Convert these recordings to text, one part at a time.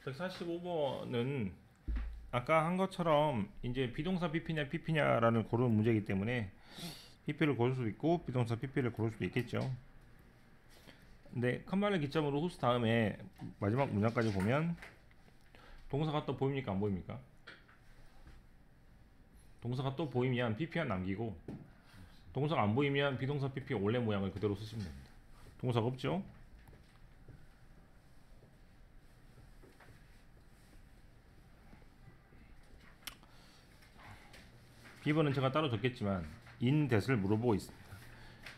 145번은 아까 한 것처럼 이제 비동사 PP냐 PP냐라는 고르는 문제이기 때문에 PP를 고를 수도 있고 비동사 PP를 고를 수도 있겠죠. 근데 컴마를 기점으로 후스 다음에 마지막 문장까지 보면 동사가 또 보입니까 안 보입니까? 동사가 또 보이면 PP만 남기고 동사가 안 보이면 비동사 PP 원래 모양을 그대로 쓰시면 됩니다. 동사가 없죠? B번은 제가 따로 적겠지만 in that을 물어보고 있습니다.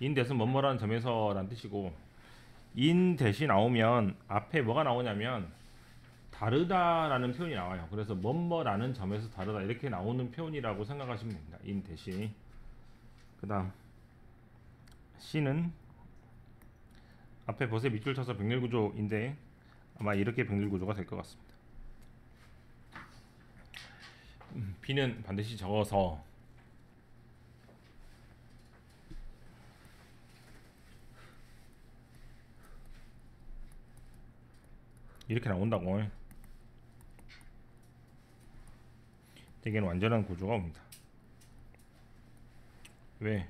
in that은 뭐뭐라는 점에서 라는 뜻이고 in that이 나오면 앞에 뭐가 나오냐면 다르다라는 표현이 나와요. 그래서 뭐뭐라는 점에서 다르다 이렇게 나오는 표현이라고 생각하시면 됩니다. in that이. 그 다음 C는 앞에 벗에 밑줄 쳐서 병렬 구조인데 아마 이렇게 병렬 구조가 될 것 같습니다. B는 반드시 적어서 이렇게 나온다고. 대개는 완전한 구조가 옵니다. 왜?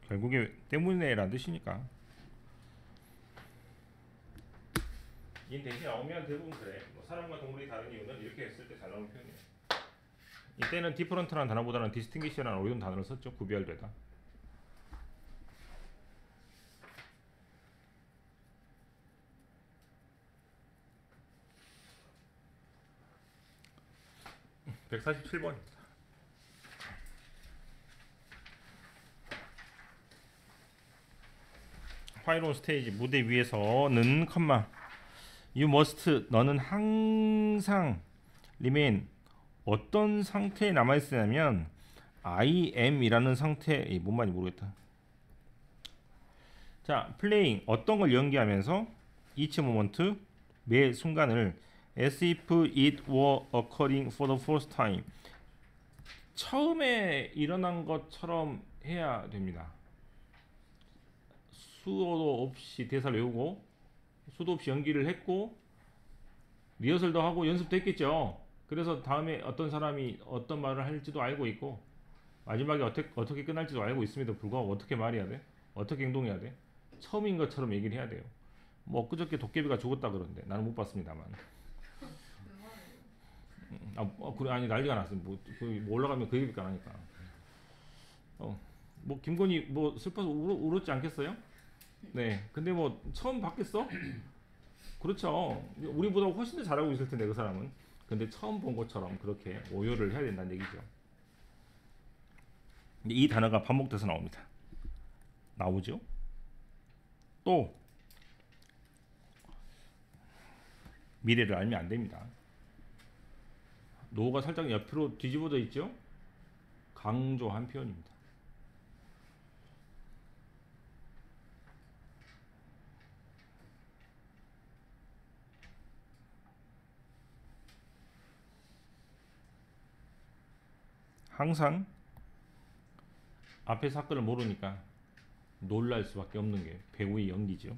결국에 때문에 라는 뜻이니까. 인 대신 나오면 대부분 그래. 뭐 사람과 동물이 다른 이유는 이렇게 했을 때 잘 나오는 표현이에요. 이때는 different라는 단어보다는 distinguish라는 어려운 단어를 썼죠. 구별되다. (147번입니다) While on stage 무대 위에서는 컴마 You must 너는 항상 remain 어떤 상태에 남아있으냐면 I am 이라는 상태 뭔 말인지 모르겠다. 자, playing 어떤 걸 연기하면서 each moment 매 순간을 as if it were occurring for the first time 처음에 일어난 것처럼 해야 됩니다. 수도 없이 대사를 외우고 수도 없이 연기를 했고 리허설도 하고 연습도 했겠죠. 그래서 다음에 어떤 사람이 어떤 말을 할지도 알고 있고 마지막에 어떻게 끝날지도 알고 있음에도 불구하고 어떻게 말해야 돼? 어떻게 행동해야 돼? 처음인 것처럼 얘기를 해야 돼요. 뭐 엊그저께 도깨비가 죽었다 그러는데 나는 못 봤습니다만 그래 아니 난리가 났어요. 뭐 올라가면 그 얘기가 나니까 뭐 김건희 뭐 슬퍼서 울었지 않겠어요? 네 근데 뭐 처음 봤겠어? 그렇죠. 우리보다 훨씬 더 잘하고 있을 텐데 그 사람은. 근데 처음 본 것처럼 그렇게 오열을 해야 된다는 얘기죠. 이 단어가 반복돼서 나옵니다. 나오죠. 또 미래를 알면 안 됩니다. 노가 살짝 옆으로 뒤집어져 있죠. 강조한 표현입니다. 항상 앞에 사건을 모르니까 놀랄 수밖에 없는 게 배우의 연기죠.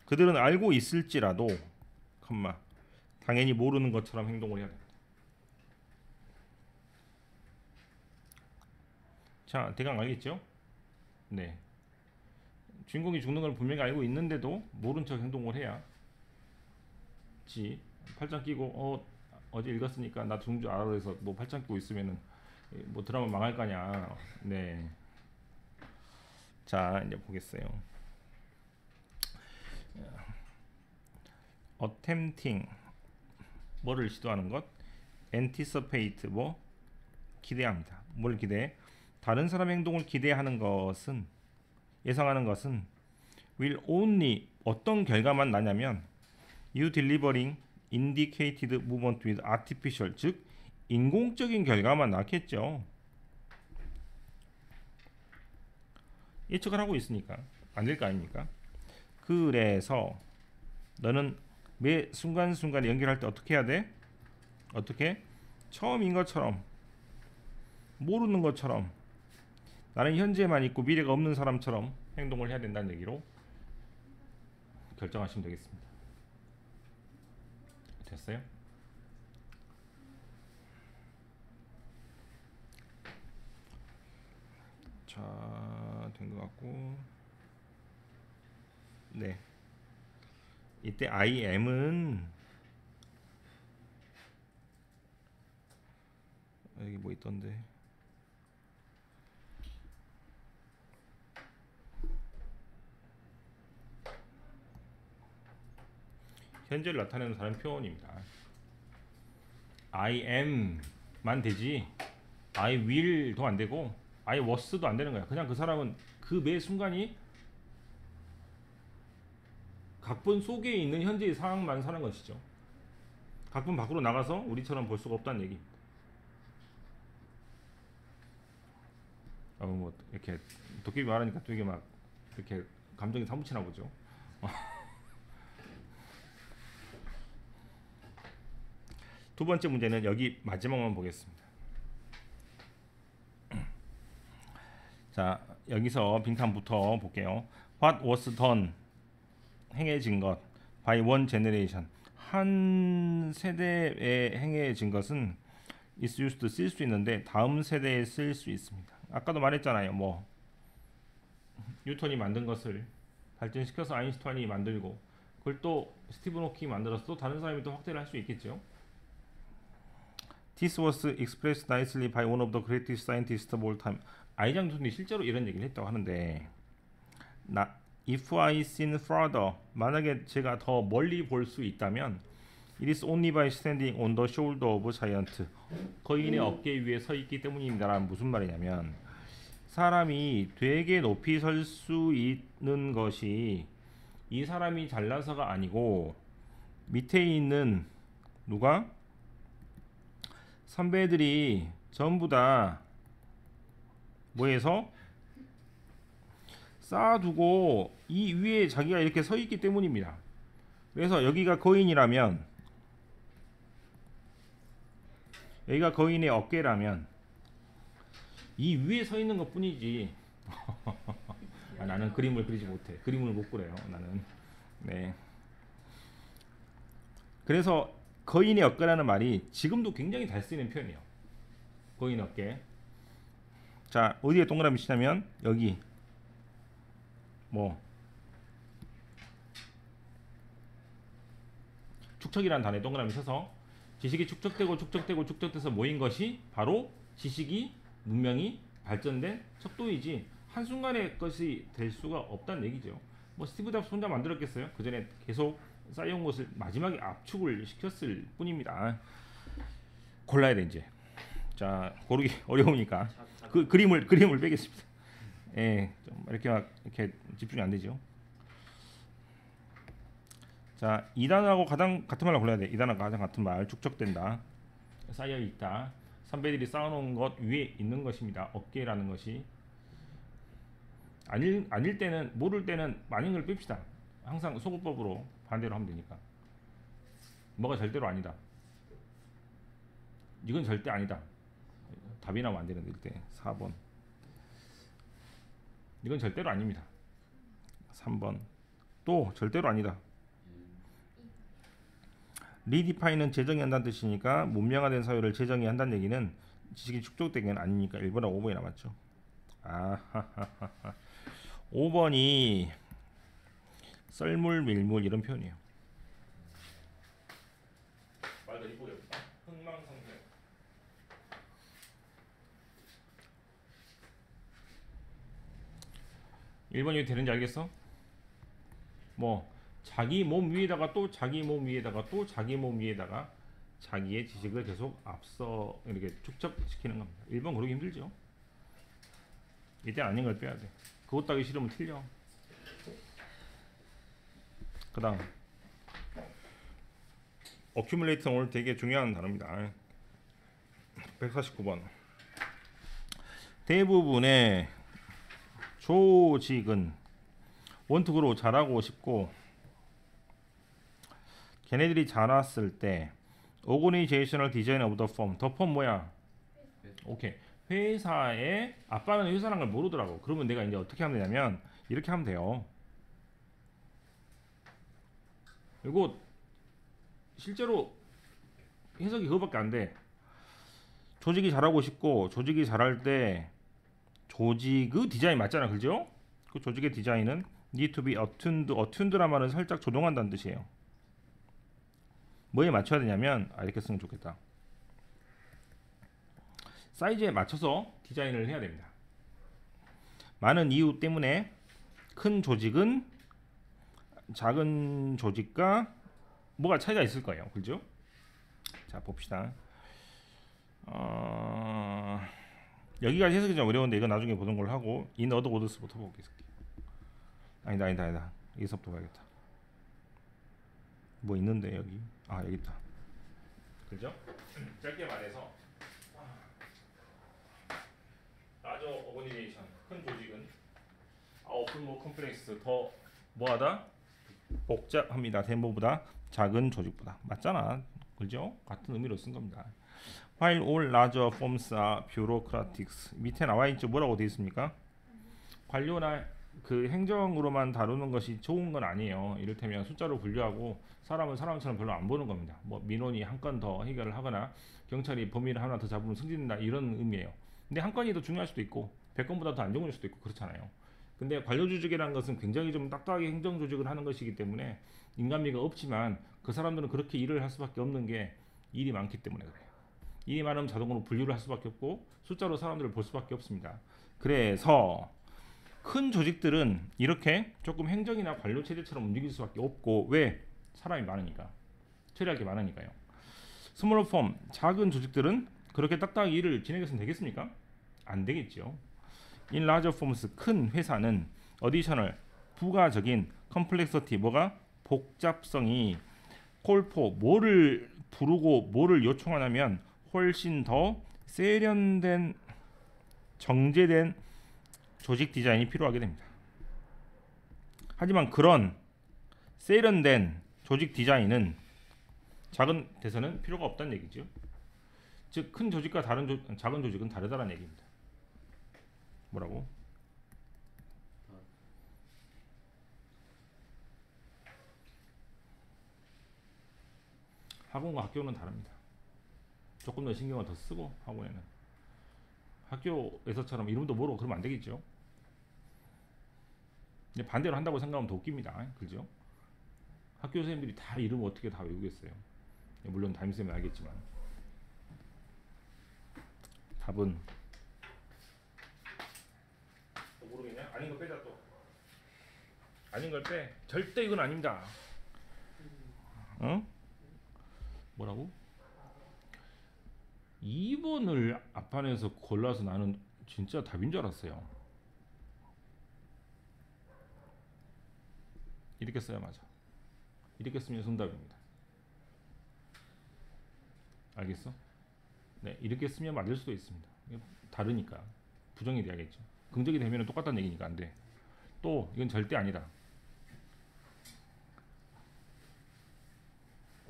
그들은 알고 있을지라도 컴마 당연히 모르는 것처럼 행동을 해야 됩니다. 자, 대강 알겠죠? 네. 주인공이 죽는 걸 분명히 알고 있는데도 모른 척 행동을 해야 지 팔짱 끼고 어제 읽었으니까 나 죽는 줄 알아 그래서 뭐 팔짱 끼고 있으면은 뭐 드라마 망할 거냐. 네. 자, 이제 보겠어요. attempting 뭐를 시도하는 것, anticipate 뭐 기대합니다. 뭘 기대? 다른 사람의 행동을 기대하는 것은 예상하는 것은 will only 어떤 결과만 나냐면 you delivering indicated movement with artificial 즉 인공적인 결과만 낳겠죠. 예측을 하고 있으니까 안 될 거 아닙니까? 그래서 너는 매 순간순간 연결할 때 어떻게 해야 돼? 어떻게? 처음인 것처럼 모르는 것처럼 나는 현재만 있고 미래가 없는 사람처럼 행동을 해야 된다는 얘기로 결정하시면 되겠습니다. 됐어요? 자, 된 것 같고, 네. 이때 I am은 여기 뭐 있던데. 현재를 나타내는 다른 표현입니다. I am만 되지 I will도 안 되고 I was도 안 되는 거야. 그냥 그 사람은 그 매 순간이 각본 속에 있는 현재의 상황만 사는 것이죠. 각본 밖으로 나가서 우리처럼 볼 수가 없다는 얘기입니다. 뭐 이렇게 도깨비 말하니까 되게 막 이렇게 감정이 사무치나 보죠. 두 번째 문제는 여기 마지막만 보겠습니다. 자, 여기서 빈칸부터 볼게요. What was done? 행해진 것 by one generation. 한 세대에 행해진 것은 is used 쓸 수 있는데 다음 세대에 쓸 수 있습니다. 아까도 말했잖아요. 뭐 뉴턴이 만든 것을 발전시켜서 아인슈타인이 만들고 그걸 또 스티븐 호킹이 만들어서 또 다른 사람이 또 확대를 할 수 있겠죠. This was expressed nicely by one of the greatest scientists of all time. 아이작 뉴턴이 실제로 이런 얘기를 했다고 하는데, if I seen further, 만약에 제가 더 멀리 볼 수 있다면, it is only by standing on the shoulder of a giant. 거인의 어깨 위에 서 있기 때문입니다라는 무슨 말이냐면, 사람이 되게 높이 설 수 있는 것이 이 사람이 잘나서가 아니고 밑에 있는 누가? 선배들이 전부 다 뭐해서 쌓아두고 이 위에 자기가 이렇게 서 있기 때문입니다. 그래서 여기가 거인이라면, 여기가 거인의 어깨라면 이 위에 서 있는 것 뿐이지. 나는 그림을 그리지 못해. 그림을 못 그려요. 나는. 네. 그래서 거인의 어깨라는 말이 지금도 굉장히 잘 쓰이는 표현이에요. 거인 어깨. 자, 어디에 동그라미 치냐면 여기 뭐 축척이라는 단어에 동그라미 쳐서 지식이 축적되고 축적되고 축적돼서 모인 것이 바로 지식이 문명이 발전된 척도이지 한순간의 것이 될 수가 없다는 얘기죠. 뭐 스티브 잡스 혼자 만들었겠어요? 그 전에 계속 쌓여온 것을 마지막에 압축을 시켰을 뿐입니다. 골라야 돼 이제. 자, 고르기 어려우니까 그 그림을 빼겠습니다. 예, 좀 이렇게 막 이렇게 집중이 안 되죠. 자, 2단하고 가장 같은 말로 골라야 돼. 2단하고 가장 같은 말. 축적된다. 쌓여 있다. 선배들이 쌓아놓은 것 위에 있는 것입니다. 어깨라는 것이. 아닐 때는, 모를 때는 많은 걸 뺍시다. 항상 소구법으로 반대로 하면 되니까. 뭐가 절대로 아니다. 이건 절대 아니다. 답이 나오면 안 되는데, 이때 4번. 이건 절대로 아닙니다. 3번. 또 절대로 아니다. 리디파이는 재정의 한다는 뜻이니까 문명화된 사회를 재정의 한다는 얘기는 지식이 축적된 게 아니니까 1번하고 5번이 남았죠. 5번이 썰물 밀물 이런 표현이에요. 말도 이쁘게 없다. 흥망성쇠. 1번이 왜 되는지 알겠어? 뭐 자기 몸 위에다가 또 자기 몸 위에다가 또 자기 몸 위에다가 자기의 지식을 계속 앞서 이렇게 축적시키는 겁니다. 1번 고르기 힘들죠. 이때 아닌 걸 빼야 돼. 그것 따기 싫으면 틀려. 그 다음 accumulate는 오늘 되게 중요한 단어입니다. 149번. 대부분의 조직은 원투그로 잘하고 싶고 걔네들이 자랐을 때 organizational design of the firm. the firm 뭐야? 오케이. 회사에 아빠는 회사라는 걸 모르더라고. 그러면 내가 이제 어떻게 하면 되냐면 이렇게 하면 돼요. 이거 실제로 해석이 그거밖에 안 돼. 조직이 잘하고 싶고 조직이 잘할 때 조직의 디자인 맞잖아, 그죠? 그 조직의 디자인은 need to be attuned. attuned란 말은 살짝 조정한다는 뜻이에요. 뭐에 맞춰야 되냐면 이렇게 쓰면 좋겠다. 사이즈에 맞춰서 디자인을 해야 됩니다. 많은 이유 때문에 큰 조직은 작은 조직과 뭐가 차이가 있을 거예요, 그죠? 자, 봅시다. 여기까지 해석이 좀 어려운데 이거 나중에 보는 걸로 하고 in other words부터 보겠습니다. 아니다. 여기서부터 봐야겠다. 뭐 있는데 여기. 여기 있다. 그죠? 짧게 말해서 large organization, 큰 조직은 often more complex, 더 뭐하다? 복잡합니다. 대모보다 작은 조직보다. 맞잖아. 그죠? 같은 의미로 쓴 겁니다. While all larger firms are bureaucratic. 밑에 나와 있죠. 뭐라고 되어 있습니까? 관료나 그 행정으로만 다루는 것이 좋은 건 아니에요. 이를테면 숫자로 분류하고 사람은 사람처럼 별로 안 보는 겁니다. 뭐 민원이 한 건 더 해결을 하거나 경찰이 범인을 하나 더 잡으면 승진된다 이런 의미예요. 근데 한 건이 더 중요할 수도 있고 100건보다 더 안 좋을 수도 있고 그렇잖아요. 근데 관료 조직이라는 것은 굉장히 좀 딱딱하게 행정 조직을 하는 것이기 때문에 인간미가 없지만 그 사람들은 그렇게 일을 할 수밖에 없는 게 일이 많기 때문에 그래요. 일이 많으면 자동으로 분류를 할 수밖에 없고 숫자로 사람들을 볼 수밖에 없습니다. 그래서 큰 조직들은 이렇게 조금 행정이나 관료 체제처럼 움직일 수밖에 없고 왜? 사람이 많으니까. 처리할 게 많으니까요. 스몰 펌, 작은 조직들은 그렇게 딱딱하게 일을 진행해서는 되겠습니까? 안 되겠죠. In larger firms, 큰 회사는 additional, 부가적인 complexity, 뭐가? 복잡성이 call for, 뭐를 부르고 뭐를 요청하냐면 훨씬 더 세련된 정제된 조직 디자인이 필요하게 됩니다. 하지만 그런 세련된 조직 디자인은 작은 데서는 필요가 없다는 얘기죠. 즉 큰 조직과 작은 조직은 다르다는 얘기입니다. 뭐라고? 학원과 학교는 다릅니다. 조금 더 신경을 더 쓰고 학원에는 학교에서처럼 이름도 모르고 그러면 안 되겠죠. 반대로 한다고 생각하면 더 웃깁니다. 그죠? 학교 선생님들이 다 이름 어떻게 다 외우겠어요. 물론 담임쌤은 알겠지만 답은 모르겠냐? 아닌 거 빼자 또. 아닌 걸 빼. 절대 이건 아닙니다. 어? 뭐라고? 2번을 앞판에서 골라서 나는 진짜 답인 줄 알았어요. 이렇게 써야 맞아. 이렇게 쓰면 정답입니다. 알겠어? 네, 이렇게 쓰면 맞을 수도 있습니다. 다르니까 부정이 돼야겠죠. 긍정이 되면 똑같다는 얘기니까 안 돼. 또 이건 절대 아니다.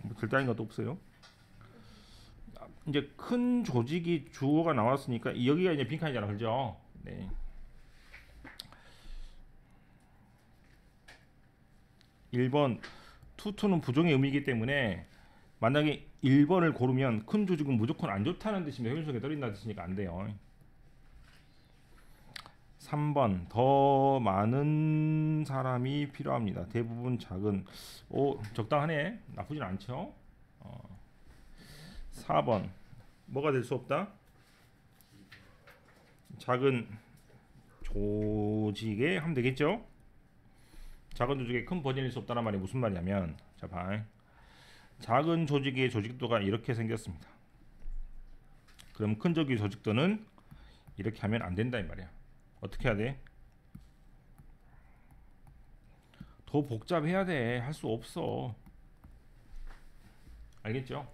뭐 절대 아닌 것도 없어요. 이제 큰 조직이 주어가 나왔으니까 여기가 이제 빈칸이잖아, 그죠? 네. (1번) 투투는 부정의 의미이기 때문에 만약에 1번을 고르면 큰 조직은 무조건 안 좋다는 뜻이면 효율성에 떨어진다는 뜻이니까 안 돼요. 3번 더 많은 사람이 필요합니다. 대부분 작은. 적당하네. 나쁘진 않죠. 4번 뭐가 될 수 없다? 작은 조직에 하면 되겠죠. 작은 조직의 큰 버전일 수 없다는 말이 무슨 말이냐면 자 봐. 작은 조직의 조직도가 이렇게 생겼습니다. 그럼 큰 조직의 조직도는 이렇게 하면 안 된다 이 말이야. 어떻게 해야 돼? 더 복잡해야 돼. 할 수 없어. 알겠죠?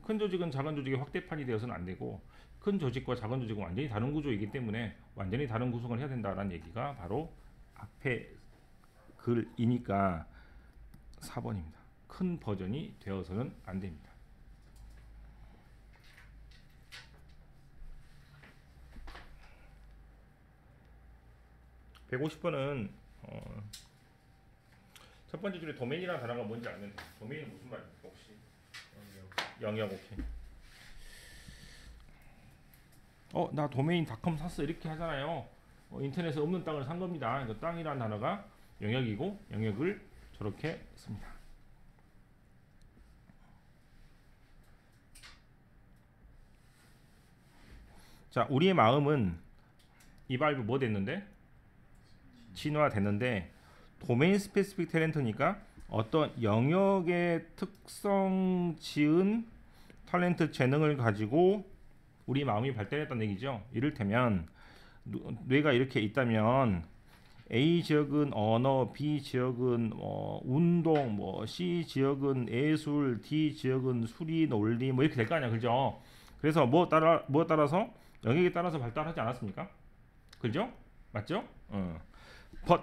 큰 조직은 작은 조직의 확대판이 되어서는 안 되고 큰 조직과 작은 조직은 완전히 다른 구조이기 때문에 완전히 다른 구성을 해야 된다는 얘기가 바로 앞에 글이니까 4번입니다. 큰 버전이 되어서는 안 됩니다. 150번은 첫 번째 줄에 도메인이라는 단어가 뭔지 알면 돼. 도메인은 무슨 말입니까 혹시? 영역. 오케이. 나 도메인닷컴 샀어 이렇게 하잖아요. 인터넷에 없는 땅을 산 겁니다. 그 땅이라는 단어가 영역이고 영역을 저렇게 씁니다. 자, 우리의 마음은 이 발브 뭐 됐는데? 진화 됐는데 도메인 스페시픽 탤런트니까 어떤 영역의 특성 지은 탤런트 재능을 가지고 우리 마음이 발달했다는 얘기죠. 이를테면 뇌가 이렇게 있다면 A 지역은 언어, B 지역은 운동, C 지역은 예술, D 지역은 수리, 논리 이렇게 될 거 아니야, 그죠? 그래서 뭐 따라서 영역에 따라서 발달하지 않았습니까? 그죠? 맞죠?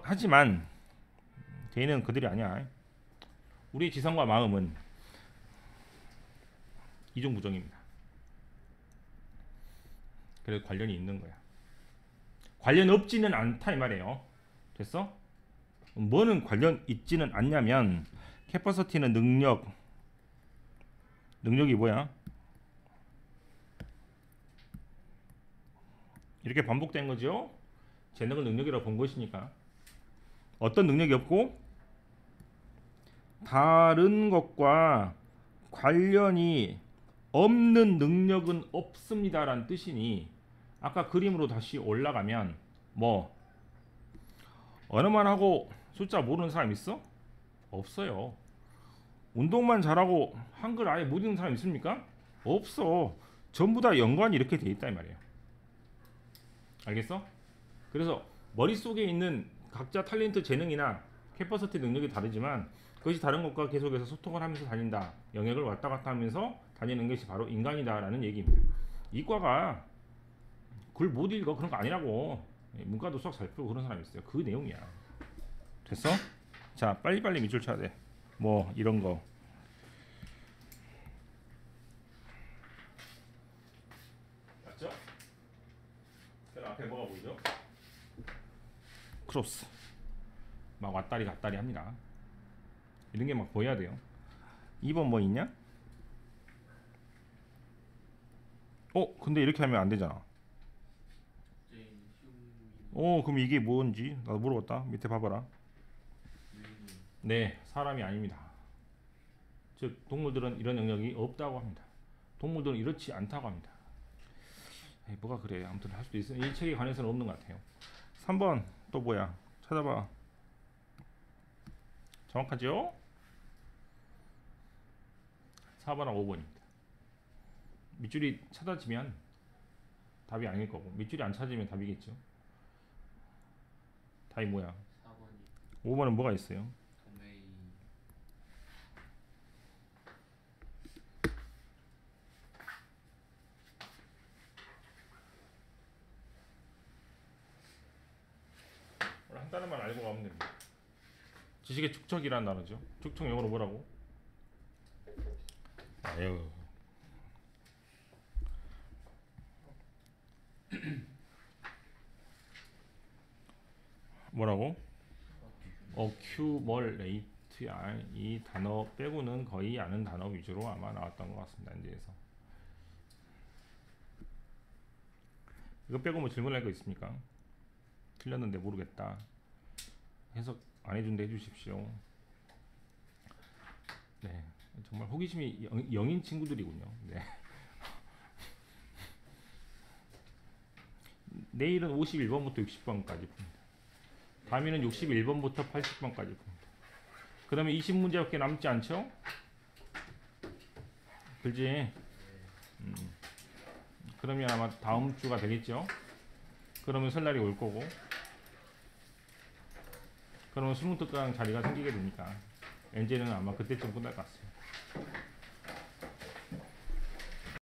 하지만 개인은 그들이 아니야. 우리의 지성과 마음은 이중부정입니다. 그래서 관련이 있는 거야. 관련 없지는 않다 이 말이에요. 됐어? 뭐는 관련 있지는 않냐면 캐퍼시티는 능력이 뭐야? 이렇게 반복된 거죠. 재능을 능력이라고 본 것이니까 어떤 능력이 없고 다른 것과 관련이 없는 능력은 없습니다라는 뜻이니 아까 그림으로 다시 올라가면 언어만 하고 숫자 모르는 사람 있어? 없어요. 운동만 잘하고 한글 아예 못 읽는 사람 있습니까? 없어. 전부 다 연관이 이렇게 돼 있다 이 말이에요. 알겠어? 그래서 머릿속에 있는 각자 탤런트 재능이나 캐퍼시티 능력이 다르지만 그것이 다른 것과 계속해서 소통을 하면서 다닌다. 영역을 왔다 갔다 하면서 다니는 것이 바로 인간이다라는 얘기입니다. 이과가 글 못 읽어 그런 거 아니라고. 문과도 수학 잘 풀고 그런 사람이 있어요. 그 내용이야. 됐어? 자, 빨리빨리 밑줄 쳐야 돼. 이런 거. 맞죠? 그럼 앞에 뭐가 보이죠? 크로스. 막 왔다리 갔다리 합니다. 이런 게 막 보여야 돼요. 2번 뭐 있냐? 근데 이렇게 하면 안 되잖아. 그럼 이게 뭔지 나도 물어봤다. 밑에 봐봐라. 네, 사람이 아닙니다. 즉 동물들은 이런 영역이 없다고 합니다. 동물들은 이렇지 않다고 합니다. 뭐가 그래. 아무튼 할 수도 있어요. 이 책에 관해서는 없는 것 같아요. 3번 또 뭐야? 찾아봐. 정확하죠? 4번하고 5번입니다. 밑줄이 찾아지면 답이 아닐 거고 밑줄이 안 찾으면 답이겠죠. 답이 뭐야? 5번은 뭐가 있어요? 한 단어만 알고 가면 됩니다. 지식의 축적이라는 단어죠. 축적 영어로 뭐라고? 아유. 뭐라고? 어큐멀레이트야. 이 단어 빼고는 거의 아는 단어 위주로 아마 나왔던 것 같습니다. 인제에서 이거 빼고 뭐 질문할 거 있습니까? 틀렸는데 모르겠다. 해석 안 해준데 해주십시오. 네, 정말 호기심이 영인 친구들이군요. 네. 내일은 51번부터 60번까지 봅니다. 다음에는 61번부터 80번까지 봅니다. 그 다음에 20문제밖에 남지 않죠? 그렇지? 그러면 아마 다음 주가 되겠죠? 그러면 설날이 올 거고 그러면 수능 특강 자리가 생기게 되니까 엔제는 아마 그때쯤 끝날 것 같습니다.